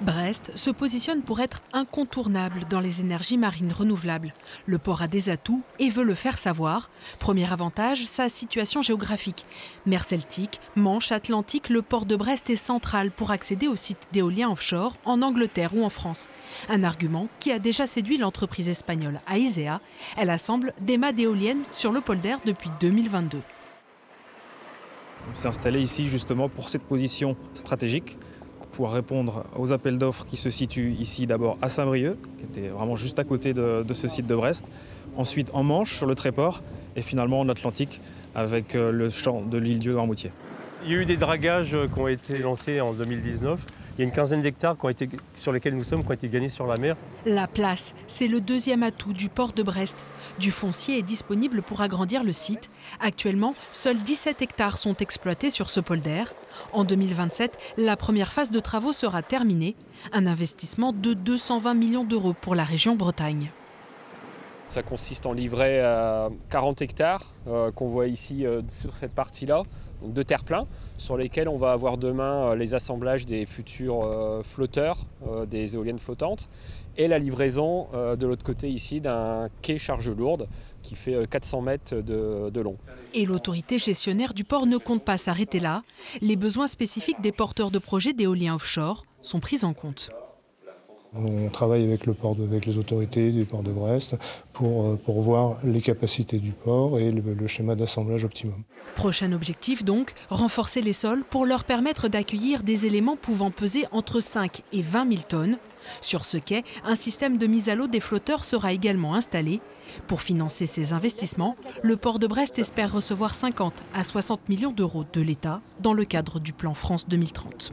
Brest se positionne pour être incontournable dans les énergies marines renouvelables. Le port a des atouts et veut le faire savoir. Premier avantage, sa situation géographique. Mer Celtique, Manche, Atlantique, le port de Brest est central pour accéder aux sites d'éoliens offshore en Angleterre ou en France. Un argument qui a déjà séduit l'entreprise espagnole Aisea. Elle assemble des mâts d'éoliennes sur le polder depuis 2022. On s'est installé ici justement pour cette position stratégique, pour répondre aux appels d'offres qui se situent ici d'abord à Saint-Brieuc, qui était vraiment juste à côté de ce site de Brest, ensuite en Manche sur le Tréport et finalement en Atlantique avec le champ de l'île-Dieu de Marmoutier. Il y a eu des dragages qui ont été lancés en 2019. Il y a une quinzaine d'hectares sur lesquels nous sommes qui ont été gagnés sur la mer. La place, c'est le deuxième atout du port de Brest. Du foncier est disponible pour agrandir le site. Actuellement, seuls 17 hectares sont exploités sur ce polder. En 2027, la première phase de travaux sera terminée. Un investissement de 220 millions d'euros pour la région Bretagne. Ça consiste en livrer 40 hectares qu'on voit ici sur cette partie-là, donc de terre-plein, sur lesquels on va avoir demain les assemblages des futurs flotteurs, des éoliennes flottantes, et la livraison de l'autre côté ici d'un quai charge lourde qui fait 400 mètres de long. Et l'autorité gestionnaire du port ne compte pas s'arrêter là. Les besoins spécifiques des porteurs de projets d'éolien offshore sont pris en compte. On travaille avec les autorités du port de Brest pour voir les capacités du port et le schéma d'assemblage optimum. Prochain objectif donc, renforcer les sols pour leur permettre d'accueillir des éléments pouvant peser entre 5 et 20 000 tonnes. Sur ce quai, un système de mise à l'eau des flotteurs sera également installé. Pour financer ces investissements, le port de Brest espère recevoir 50 à 60 millions d'euros de l'État dans le cadre du plan France 2030.